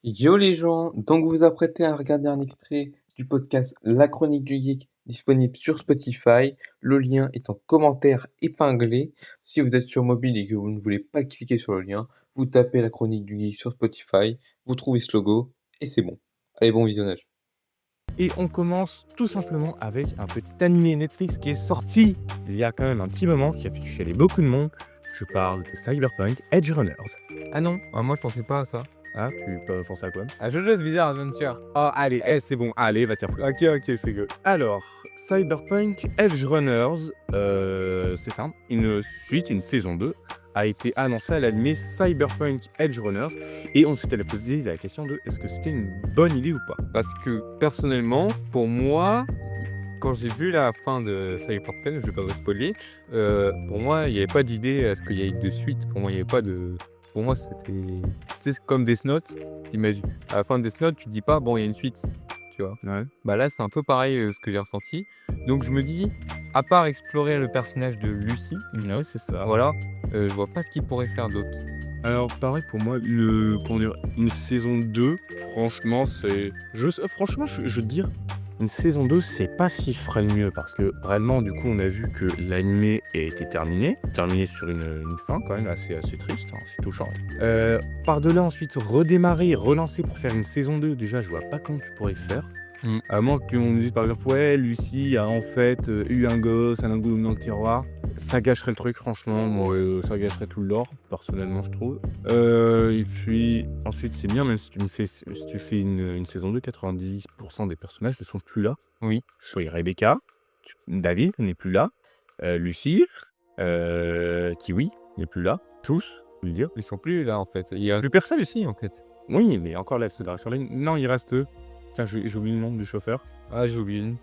Yo les gens, donc vous vous apprêtez à regarder un extrait du podcast La Chronique du Geek disponible sur Spotify. Le lien est en commentaire épinglé. Si vous êtes sur mobile et que vous ne voulez pas cliquer sur le lien, vous tapez La Chronique du Geek sur Spotify, vous trouvez ce logo et c'est bon. Allez, bon visionnage. Et on commence tout simplement avec un petit animé Netflix qui est sorti il y a quand même un petit moment, qui a fait chialer beaucoup de monde. Je parle de Cyberpunk Edge Runners. Ah non, moi je pensais pas à ça. Ah, tu peux penser à quoi? À Jojo's Bizarre Adventure. Oh, allez, c'est bon, allez, va t'y refouler. Ok, c'est good. Alors, Cyberpunk Edge Runners, c'est simple, une suite, une saison 2, a été annoncée à l'animé Cyberpunk Edge Runners, et on s'était posé la question de est-ce que c'était une bonne idée ou pas? Parce que personnellement, pour moi, quand j'ai vu la fin de Cyberpunk, je vais pas vous spoiler, pour moi, il n'y avait pas d'idée à ce qu'il y ait de suite. Pour moi, il n'y avait pas de. Pour moi, c'était. Tu sais, c'est comme Death Note. T'imagines. À la fin de Death Note, tu te dis pas, bon, il y a une suite. Tu vois. Ouais. Bah là, c'est un peu pareil ce que j'ai ressenti. Donc, je me dis, à part explorer le personnage de Lucy, Ouais, c'est ça. voilà, je vois pas ce qu'il pourrait faire d'autre. Alors, pareil pour moi, une saison 2, franchement, franchement, je veux te dire, une saison 2, c'est pas si ferait le mieux parce que réellement, du coup, on a vu que l'animé a été terminé sur une fin quand même assez triste, hein, assez touchante. Par-delà, ensuite, redémarrer, relancer pour faire une saison 2, déjà, je vois pas comment tu pourrais faire. À moins qu'on nous dise par exemple, ouais, Lucie a en fait eu un gosse, un lingot dans le tiroir. Ça gâcherait le truc, franchement. Moi, ça gâcherait tout le lore, personnellement, je trouve. Et puis, ensuite, c'est bien, même si tu fais une saison 2, 90% des personnages ne sont plus là. Oui. Soit Rebecca, David n'est plus là, Lucie, Kiwi n'est plus là. Tous, je veux dire. Ils sont plus là en fait. Il y a plus personne ici en fait. Oui, mais encore là, c'est sur la ligne. Non, il reste. Tiens, j'ai oublié le nom du chauffeur. Ah, j'ai oublié une.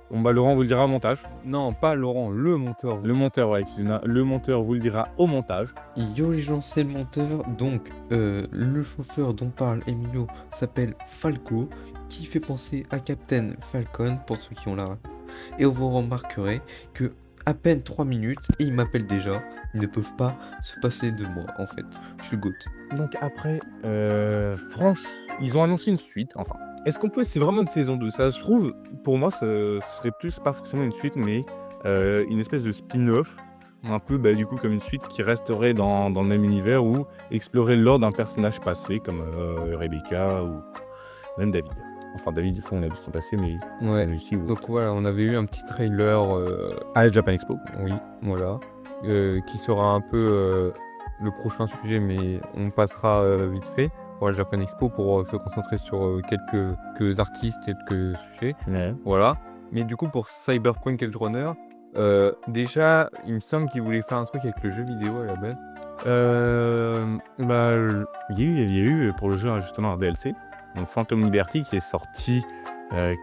Bon, bah, Laurent vous le dira au montage. Non, pas Laurent, le monteur. Le monteur, ouais, excusez-moi. Le monteur vous le dira au montage. Yo les gens, c'est le monteur. Donc, le chauffeur dont parle Emilio s'appelle Falco, qui fait penser à Captain Falcon pour ceux qui ont la ref. Et vous remarquerez que à peine 3 minutes et ils m'appellent déjà. Ils ne peuvent pas se passer de moi en fait. Je suis le GOAT. Donc après, franchement, ils ont annoncé une suite, enfin. Est-ce qu'on peut, c'est vraiment une saison 2? Ça se trouve, pour moi, ce serait plus, pas forcément une suite, mais une espèce de spin-off, un peu, bah, du coup, comme une suite qui resterait dans le même univers ou explorer le lore d'un personnage passé, comme Rebecca ou même David. Enfin, David, du coup, on a vu son passé, mais Ouais. Lucie ou... Donc voilà, on avait eu un petit trailer. À la Japan Expo. Oui, voilà. Qui sera un peu le prochain sujet, mais on passera vite fait pour la Japan Expo pour se concentrer sur quelques artistes et quelques sujets. Ouais. Voilà. Mais du coup, pour Cyberpunk Edge Runner, déjà, il me semble qu'ils voulaient faire un truc avec le jeu vidéo à la base. Bah, il y a eu pour le jeu justement un DLC, donc Phantom Liberty, qui est sorti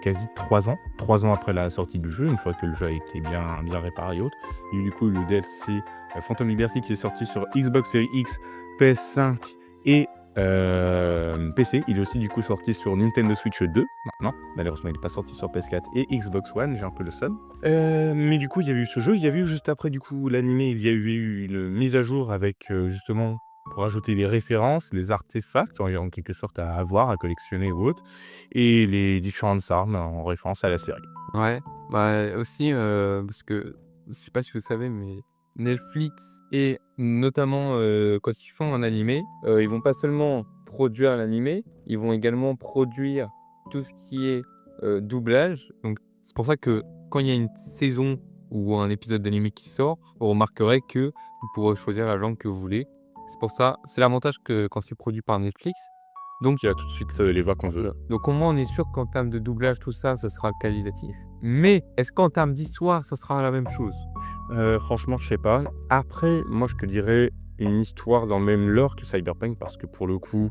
quasi 3 ans. 3 ans après la sortie du jeu, une fois que le jeu a été bien réparé et autres. Il y a eu du coup le DLC Phantom Liberty qui est sorti sur Xbox Series X, PS5 et PC. Il est aussi du coup sorti sur Nintendo Switch 2 maintenant. Malheureusement, il n'est pas sorti sur PS4 et Xbox One, j'ai un peu le seum. Mais du coup, il y a eu ce jeu. Il y a eu juste après du coup l'animé, il y a eu une mise à jour avec justement pour ajouter les références, les artefacts en quelque sorte à avoir, à collectionner ou autre, et les différentes armes en référence à la série. Ouais, bah aussi, parce que je sais pas si vous savez, mais Netflix et notamment quand ils font un animé, ils vont pas seulement produire l'animé, ils vont également produire tout ce qui est doublage. Donc c'est pour ça que quand il y a une saison ou un épisode d'animé qui sort, vous remarquerez que vous pourrez choisir la langue que vous voulez. C'est pour ça, c'est l'avantage que quand c'est produit par Netflix. Donc il y a tout de suite les voix qu'on veut. Donc au moins on est sûr qu'en termes de doublage, tout ça, ça sera qualitatif. Mais est-ce qu'en termes d'histoire, ça sera la même chose? Franchement, je sais pas. Après, moi, je te dirais une histoire dans le même lore que Cyberpunk, parce que pour le coup,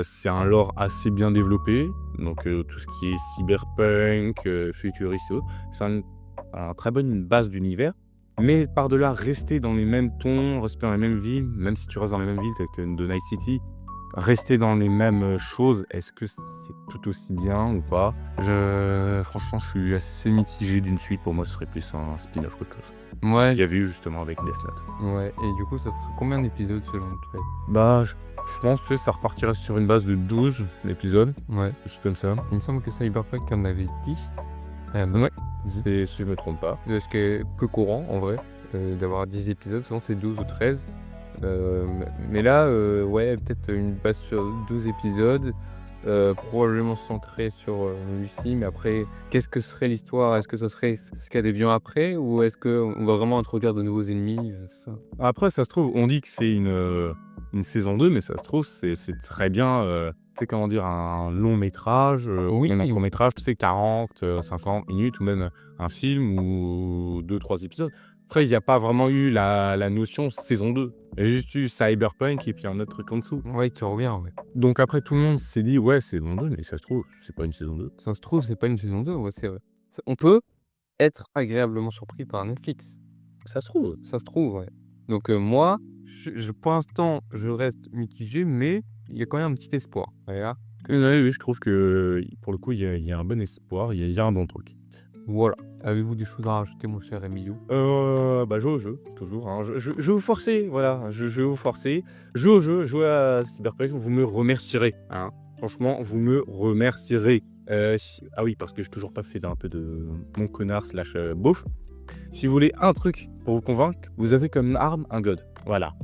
c'est un lore assez bien développé. Donc tout ce qui est cyberpunk, futuriste et autres, c'est un très bonne base d'univers. Mais par-delà, rester dans les mêmes tons, rester dans les mêmes villes, même si tu restes dans les mêmes villes, telles que de Night City, rester dans les mêmes choses, est-ce que c'est tout aussi bien ou pas? Franchement, je suis assez mitigé d'une suite. Pour moi, ce serait plus un spin-off qu'autre chose. Ouais, Il y avait eu justement avec Death Note. ouais. Et du coup, ça ferait combien d'épisodes selon toi? Bah, Je pense que ça repartirait sur une base de 12 épisodes, Ouais. juste comme ça. Il me semble que Cyberpunk, il y en avait 10. Ouais, si je me trompe pas. Ce qui est peu courant, en vrai, d'avoir 10 épisodes. Souvent, c'est 12 ou 13. Mais là, ouais, peut-être une base sur 12 épisodes, probablement centré sur Lucie. Mais après, qu'est-ce que serait l'histoire? Est-ce que ça serait ce qu'il y a des visions après? Ou est-ce qu'on va vraiment introduire de nouveaux ennemis? C'est ça. Après, ça se trouve, on dit que c'est une saison 2, mais ça se trouve, c'est très bien, tu sais, comment dire, un long métrage, Oui. même un court métrage, tu sais, 40, 50 minutes, ou même un film, ou 2-3 épisodes. Après, il n'y a pas vraiment eu la notion saison 2. Il y a juste eu Cyberpunk et puis un autre truc en dessous. Ouais, tu reviens, ouais. Donc après, tout le monde s'est dit, ouais, saison 2, mais ça se trouve, c'est pas une saison 2. Ça se trouve, c'est pas une saison 2, ouais, c'est vrai. On peut être agréablement surpris par Netflix. Ça se trouve. Ça se trouve, ouais. Donc moi, pour l'instant, je reste mitigé, mais il y a quand même un petit espoir. Voilà. Oui, je trouve que, pour le coup, il y a un bon espoir, il y a un bon truc. Voilà. Avez-vous des choses à rajouter, mon cher Emilio? Bah, jouer au jeu, toujours, hein. Je vais vous forcer, voilà, je vais vous forcer. Jouer au jeu, jouer à Cyberpunk, vous me remercierez, hein. Franchement, vous me remercierez. Ah oui, parce que j'ai toujours pas fait d'un peu de mon connard slash beauf. Si vous voulez un truc pour vous convaincre, vous avez comme arme un god. Voilà.